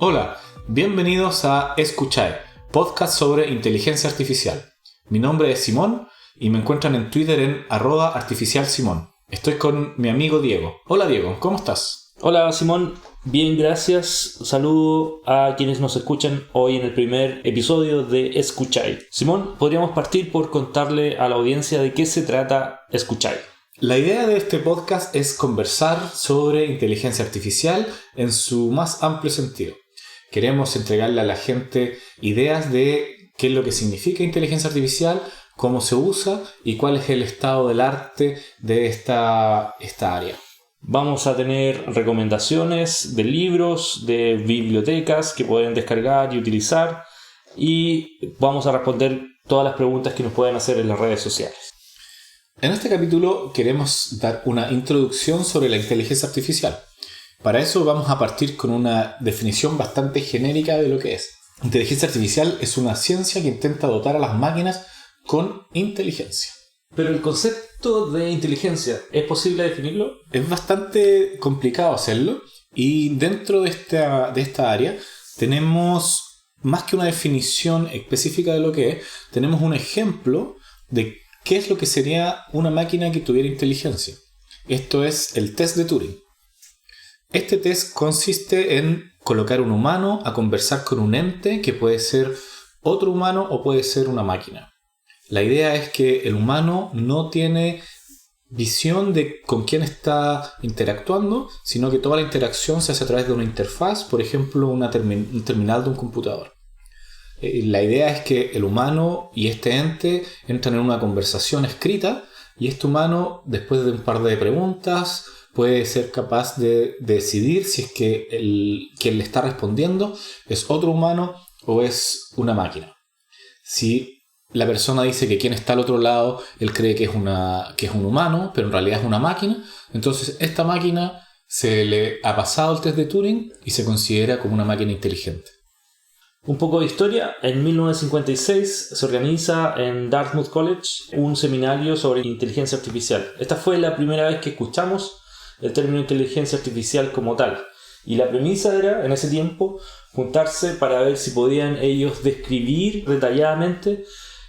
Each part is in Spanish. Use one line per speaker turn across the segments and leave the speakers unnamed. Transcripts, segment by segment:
Hola, bienvenidos a Escuchai, podcast sobre inteligencia artificial. Mi nombre es Simón y me encuentran en Twitter en @artificialsimón. Estoy con mi amigo Diego. Hola Diego, ¿cómo estás?
Hola Simón, bien, gracias. Un saludo a quienes nos escuchan hoy en el primer episodio de Escuchai. Simón, podríamos partir por contarle a la audiencia de qué se trata Escuchai.
La idea de este podcast es conversar sobre inteligencia artificial en su más amplio sentido. Queremos entregarle a la gente ideas de qué es lo que significa inteligencia artificial, cómo se usa y cuál es el estado del arte de esta área.
Vamos a tener recomendaciones de libros, de bibliotecas que pueden descargar y utilizar, y vamos a responder todas las preguntas que nos pueden hacer en las redes sociales.
En este capítulo queremos dar una introducción sobre la inteligencia artificial. Para eso vamos a partir con una definición bastante genérica de lo que es. Inteligencia artificial es una ciencia que intenta dotar a las máquinas con inteligencia.
Pero el concepto de inteligencia, ¿es posible definirlo?
Es bastante complicado hacerlo, y dentro de esta área tenemos más que una definición específica de lo que es, tenemos un ejemplo de qué es lo que sería una máquina que tuviera inteligencia. Esto es el test de Turing. Este test consiste en colocar un humano a conversar con un ente que puede ser otro humano o puede ser una máquina. La idea es que el humano no tiene visión de con quién está interactuando, sino que toda la interacción se hace a través de una interfaz, por ejemplo, un terminal de un computador. La idea es que el humano y este ente entran en una conversación escrita, y este humano, después de un par de preguntas, puede ser capaz de decidir si es que quien le está respondiendo es otro humano o es una máquina. Si la persona dice que quien está al otro lado, él cree que es un humano, pero en realidad es una máquina, entonces esta máquina se le ha pasado el test de Turing y se considera como una máquina inteligente.
Un poco de historia. En 1956 se organiza en Dartmouth College un seminario sobre inteligencia artificial. Esta fue la primera vez que escuchamos el término inteligencia artificial como tal. Y la premisa era, en ese tiempo, juntarse para ver si podían ellos describir detalladamente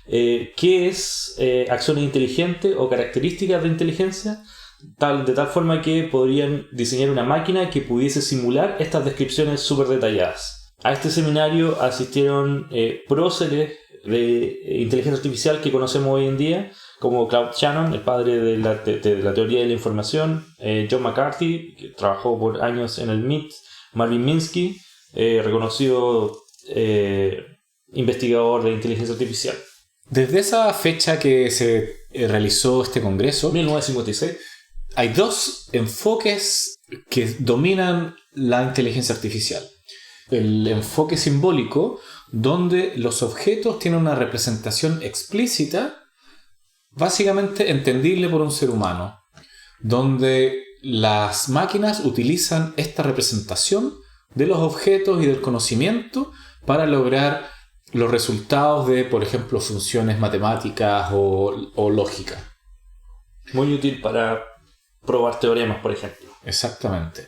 qué es acciones inteligentes o características de inteligencia, de tal forma que podrían diseñar una máquina que pudiese simular estas descripciones súper detalladas. A este seminario asistieron próceres de inteligencia artificial que conocemos hoy en día, como Claude Shannon, el padre de la teoría de la información, John McCarthy, que trabajó por años en el MIT, Marvin Minsky, reconocido investigador de inteligencia artificial.
Desde esa fecha que se realizó este congreso,
1956,
hay dos enfoques que dominan la inteligencia artificial. El enfoque simbólico, donde los objetos tienen una representación explícita, básicamente entendible por un ser humano, donde las máquinas utilizan esta representación de los objetos y del conocimiento para lograr los resultados de, por ejemplo, funciones matemáticas o lógica.
Muy útil para probar teoremas, por ejemplo.
Exactamente.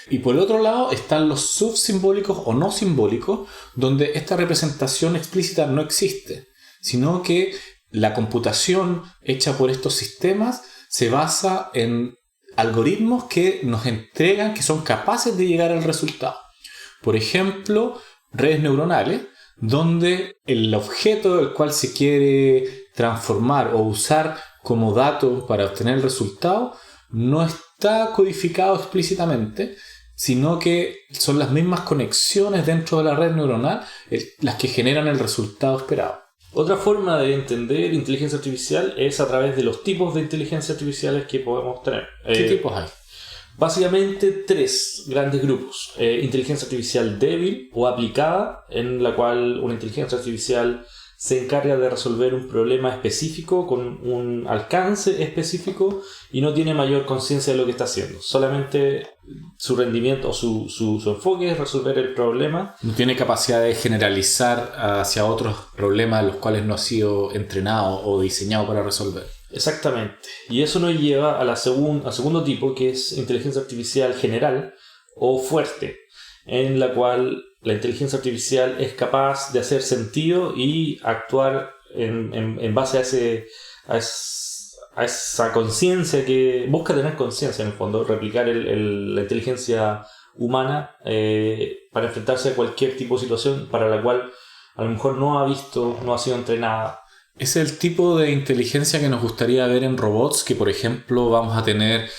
Y por el otro lado están los subsimbólicos o no simbólicos, donde esta representación explícita no existe, sino que la computación hecha por estos sistemas se basa en algoritmos que nos entregan, que son capaces de llegar al resultado. Por ejemplo, redes neuronales, donde el objeto del cual se quiere transformar o usar como dato para obtener el resultado no está codificado explícitamente, sino que son las mismas conexiones dentro de la red neuronal las que generan el resultado esperado.
Otra forma de entender inteligencia artificial es a través de los tipos de inteligencia artificiales que podemos tener.
¿Qué tipos hay?
Básicamente tres grandes grupos. Inteligencia artificial débil o aplicada, en la cual una inteligencia artificial se encarga de resolver un problema específico con un alcance específico y no tiene mayor conciencia de lo que está haciendo. Solamente su rendimiento o su enfoque es resolver el problema.
No tiene capacidad de generalizar hacia otros problemas los cuales no ha sido entrenado o diseñado para resolver.
Exactamente. Y eso nos lleva al segundo tipo, que es inteligencia artificial general o fuerte. en la cual la inteligencia artificial es capaz de hacer sentido y actuar en base a esa conciencia, que busca tener conciencia en el fondo, replicar la inteligencia humana para enfrentarse a cualquier tipo de situación para la cual a lo mejor no ha sido entrenada.
Es el tipo de inteligencia que nos gustaría ver en robots que, por ejemplo, vamos a tener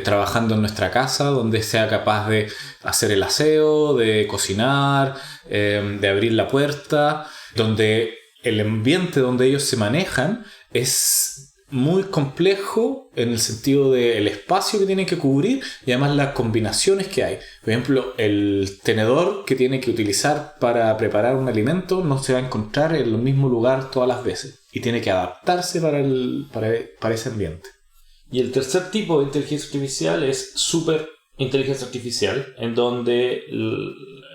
trabajando en nuestra casa, donde sea capaz de hacer el aseo, de cocinar, de abrir la puerta, donde el ambiente donde ellos se manejan es muy complejo en el sentido del espacio que tienen que cubrir y además las combinaciones que hay. Por ejemplo, el tenedor que tiene que utilizar para preparar un alimento no se va a encontrar en el mismo lugar todas las veces y tiene que adaptarse para ese ambiente.
Y el tercer tipo de inteligencia artificial es super inteligencia artificial, en donde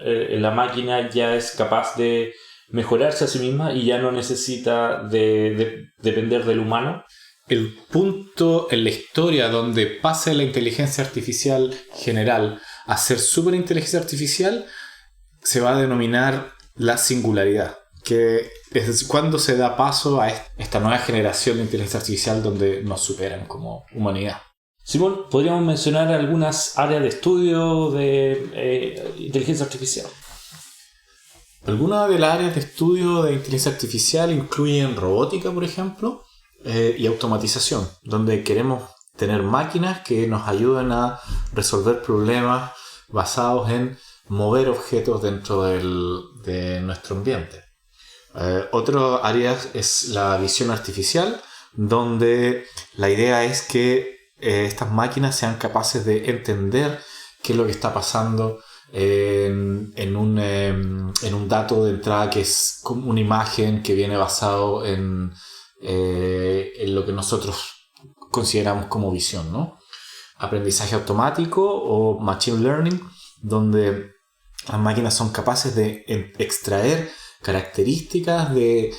la máquina ya es capaz de mejorarse a sí misma y ya no necesita de depender del humano.
El punto en la historia donde pase la inteligencia artificial general a ser superinteligencia artificial se va a denominar la singularidad, que es cuando se da paso a esta nueva generación de inteligencia artificial donde nos superan como humanidad.
Simón, ¿podríamos mencionar algunas áreas de estudio de inteligencia artificial?
Algunas de las áreas de estudio de inteligencia artificial incluyen robótica, por ejemplo, y automatización, donde queremos tener máquinas que nos ayuden a resolver problemas basados en mover objetos dentro de nuestro ambiente. Otra área es la visión artificial, donde la idea es que estas máquinas sean capaces de entender qué es lo que está pasando en un dato de entrada que es como una imagen que viene basado en lo que nosotros consideramos como visión, ¿no? Aprendizaje automático o machine learning, donde las máquinas son capaces de extraer características de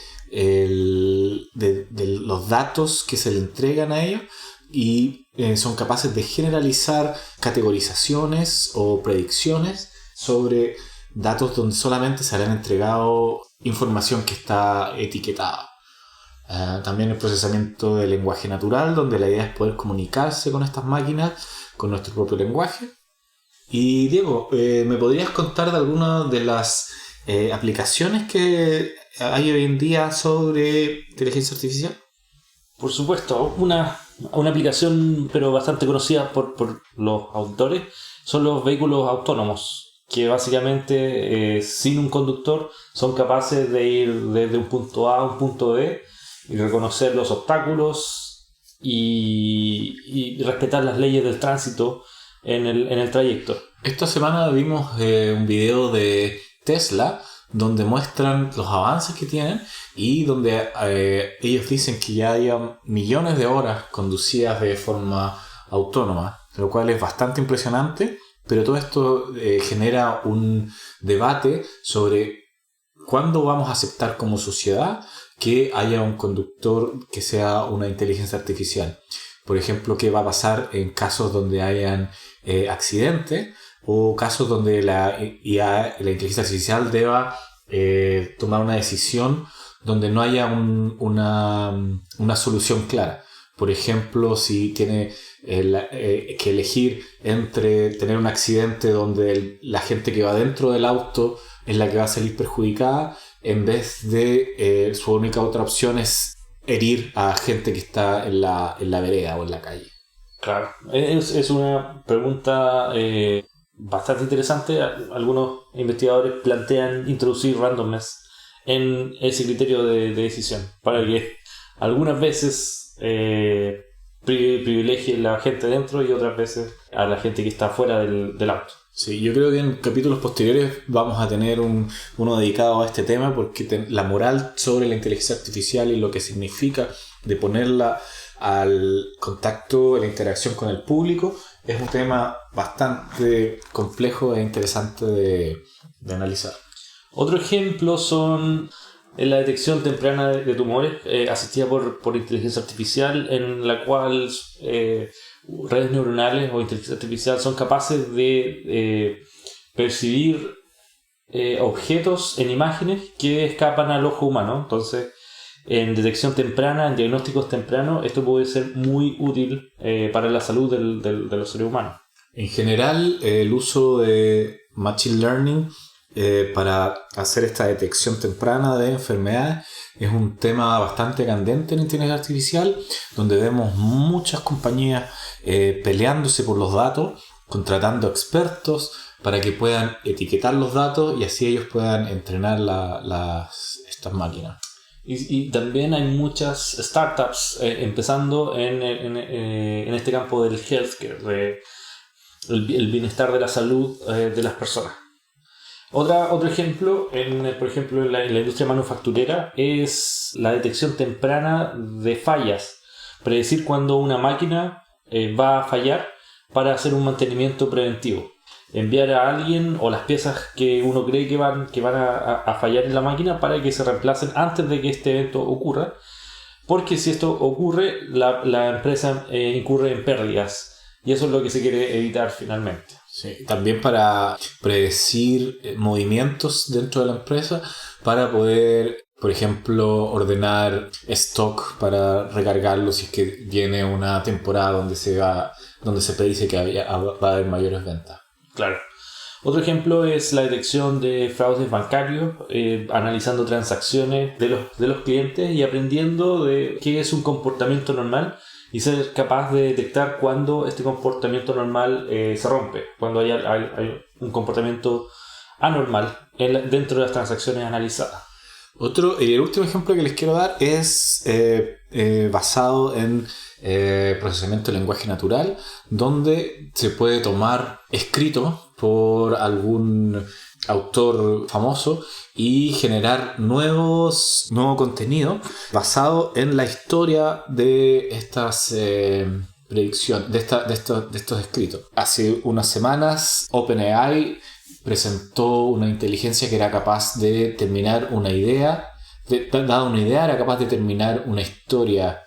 los datos que se le entregan a ellos y son capaces de generalizar categorizaciones o predicciones sobre datos donde solamente se le han entregado información que está etiquetada. También el procesamiento del lenguaje natural, donde la idea es poder comunicarse con estas máquinas con nuestro propio lenguaje. Y Diego, ¿me podrías contar de algunas de las aplicaciones que hay hoy en día sobre inteligencia artificial?
Por supuesto, una aplicación pero bastante conocida por los autores son los vehículos autónomos, que básicamente sin un conductor son capaces de ir desde un punto A a un punto B y reconocer los obstáculos y respetar las leyes del tránsito en el trayecto.
Esta semana vimos un video de Tesla donde muestran los avances que tienen y donde ellos dicen que ya hay millones de horas conducidas de forma autónoma, lo cual es bastante impresionante, pero todo esto genera un debate sobre cuándo vamos a aceptar como sociedad que haya un conductor que sea una inteligencia artificial. Por ejemplo, qué va a pasar en casos donde hayan accidentes o casos donde la inteligencia artificial deba tomar una decisión donde no haya una solución clara. Por ejemplo, si tiene que elegir entre tener un accidente donde la gente que va dentro del auto es la que va a salir perjudicada, en vez de su única otra opción es herir a gente que está en la vereda o en la calle.
Claro, es una pregunta bastante interesante. Algunos investigadores plantean introducir randomness en ese criterio de decisión para que algunas veces privilegie la gente dentro y otras veces a la gente que está fuera del auto.
Sí, yo creo que en capítulos posteriores vamos a tener uno dedicado a este tema porque la moral sobre la inteligencia artificial y lo que significa de ponerla al contacto, a la interacción con el público es un tema bastante complejo e interesante de analizar.
Otro ejemplo son la detección temprana de tumores asistida por inteligencia artificial, en la cual redes neuronales o inteligencia artificial son capaces de percibir objetos en imágenes que escapan al ojo humano. Entonces, en detección temprana, en diagnósticos tempranos, esto puede ser muy útil para la salud de los seres humanos.
En general, el uso de Machine Learning para hacer esta detección temprana de enfermedades es un tema bastante candente en inteligencia artificial, donde vemos muchas compañías peleándose por los datos, contratando expertos para que puedan etiquetar los datos y así ellos puedan entrenar estas máquinas.
Y también hay muchas startups empezando en este campo del healthcare, el bienestar de la salud de las personas. Otro ejemplo, por ejemplo, en la industria manufacturera, es la detección temprana de fallas. Predecir cuándo una máquina va a fallar para hacer un mantenimiento preventivo. Enviar a alguien o las piezas que uno cree que van a fallar en la máquina para que se reemplacen antes de que este evento ocurra. Porque si esto ocurre, la empresa incurre en pérdidas. Y eso es lo que se quiere evitar finalmente.
Sí, también para predecir movimientos dentro de la empresa, para poder, por ejemplo, ordenar stock para recargarlo si es que viene una temporada donde se predice que va a haber mayores ventas.
Claro. Otro ejemplo es la detección de fraudes bancarios, analizando transacciones de los clientes y aprendiendo de qué es un comportamiento normal y ser capaz de detectar cuando este comportamiento normal se rompe, cuando hay un comportamiento anormal dentro de las transacciones analizadas.
El último ejemplo que les quiero dar es basado en procesamiento de lenguaje natural, donde se puede tomar escrito por algún autor famoso y generar nuevo contenido basado en la historia de estas predicciones, de estos escritos. Hace unas semanas OpenAI presentó una inteligencia que era capaz de terminar una idea, dada una idea, era capaz de terminar una historia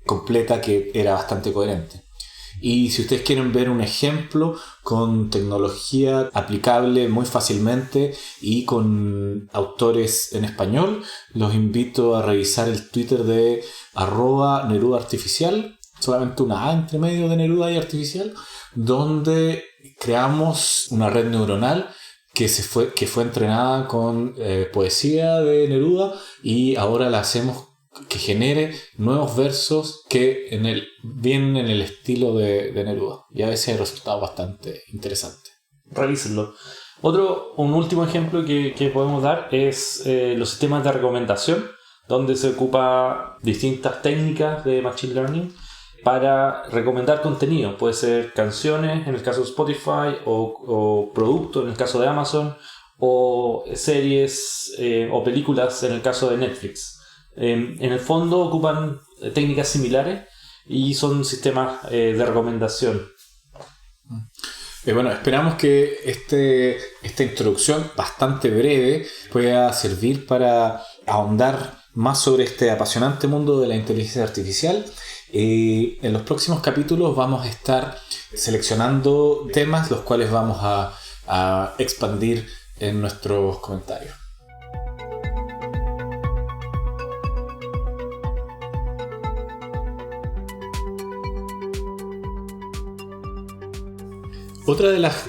completa que era bastante coherente. Y si ustedes quieren ver un ejemplo con tecnología aplicable muy fácilmente y con autores en español, los invito a revisar el Twitter de @NerudaArtificial, solamente una A entre medio de Neruda y Artificial, donde creamos una red neuronal que fue entrenada con poesía de Neruda y ahora la hacemos que genere nuevos versos que vienen en el estilo de Neruda. Y a veces hay resultados bastante interesantes.
Revísenlo. Un último ejemplo que podemos dar es los sistemas de recomendación, donde se ocupa distintas técnicas de Machine Learning para recomendar contenido. Puede ser canciones en el caso de Spotify o productos en el caso de Amazon o series o películas en el caso de Netflix. En el fondo ocupan técnicas similares y son sistemas de recomendación.
Bueno, esperamos que esta introducción bastante breve pueda servir para ahondar más sobre este apasionante mundo de la inteligencia artificial. En los próximos capítulos vamos a estar seleccionando temas los cuales vamos a expandir en nuestros comentarios. Otra de las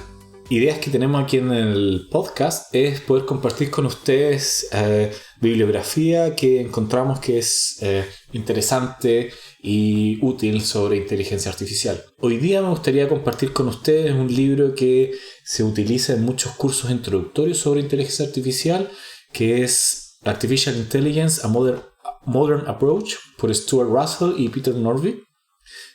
ideas que tenemos aquí en el podcast es poder compartir con ustedes bibliografía que encontramos que es interesante y útil sobre inteligencia artificial. Hoy día me gustaría compartir con ustedes un libro que se utiliza en muchos cursos introductorios sobre inteligencia artificial, que es Artificial Intelligence, a Modern Approach, por Stuart Russell y Peter Norvig,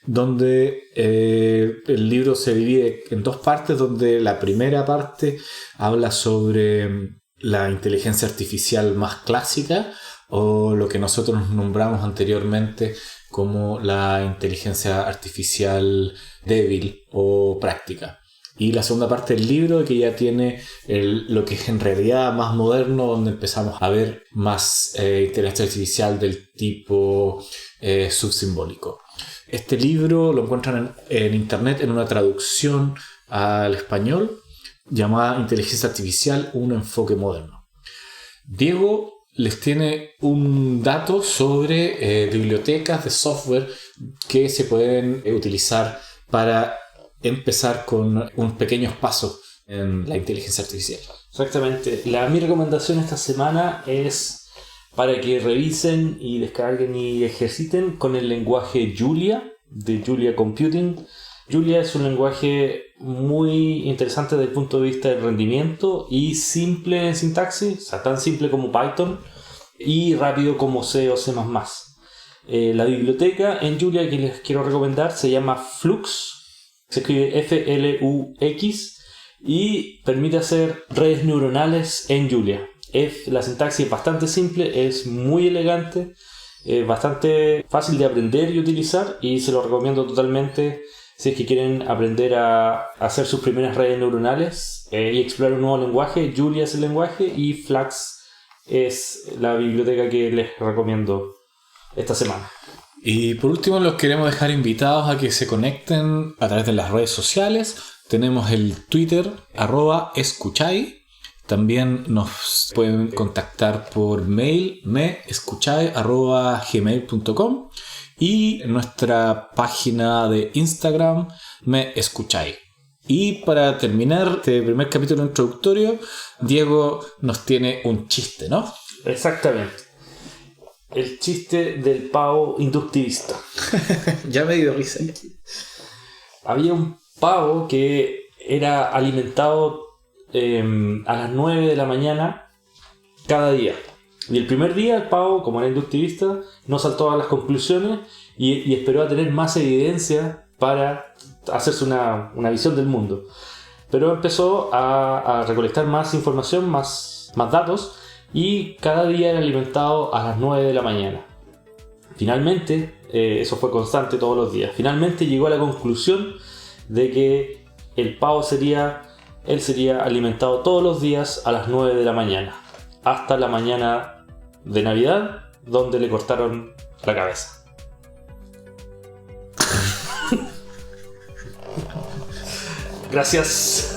donde el libro se divide en dos partes, donde la primera parte habla sobre la inteligencia artificial más clásica, o lo que nosotros nombramos anteriormente como la inteligencia artificial débil o práctica. Y la segunda parte del libro, que ya tiene lo que es en realidad más moderno, donde empezamos a ver más inteligencia artificial del tipo subsimbólico. Este libro lo encuentran en internet en una traducción al español llamada Inteligencia Artificial, un enfoque moderno. Diego les tiene un dato sobre bibliotecas de software que se pueden utilizar para empezar con unos pequeños pasos en la inteligencia artificial.
Exactamente. Mi recomendación esta semana es para que revisen y descarguen y ejerciten con el lenguaje Julia, de Julia Computing. Julia es un lenguaje muy interesante desde el punto de vista del rendimiento y simple en sintaxis, o sea, tan simple como Python y rápido como C o C++. La biblioteca en Julia que les quiero recomendar se llama Flux, se escribe Flux y permite hacer redes neuronales en Julia. La sintaxis es bastante simple, es muy elegante, bastante fácil de aprender y utilizar y se lo recomiendo totalmente. Si es que quieren aprender a hacer sus primeras redes neuronales y explorar un nuevo lenguaje, Julia es el lenguaje y Flux es la biblioteca que les recomiendo esta semana.
Y por último los queremos dejar invitados a que se conecten a través de las redes sociales. Tenemos el Twitter @escuchay. También nos pueden contactar por mail meescuchay@gmail.com y nuestra página de Instagram meescuchay. Y para terminar este primer capítulo introductorio, Diego nos tiene un chiste, ¿no?
Exactamente. El chiste del pavo inductivista.
Ya me dio risa.
Había un pavo que era alimentado a las 9 de la mañana cada día. Y el primer día el pavo, como era inductivista, no saltó a las conclusiones y esperó a tener más evidencia para hacerse una visión del mundo. Pero empezó a recolectar más información, más datos, y cada día era alimentado a las 9 de la mañana. Finalmente, eso fue constante todos los días. Finalmente llegó a la conclusión de que el pavo sería alimentado todos los días a las 9 de la mañana. Hasta la mañana de Navidad, donde le cortaron la cabeza. Gracias.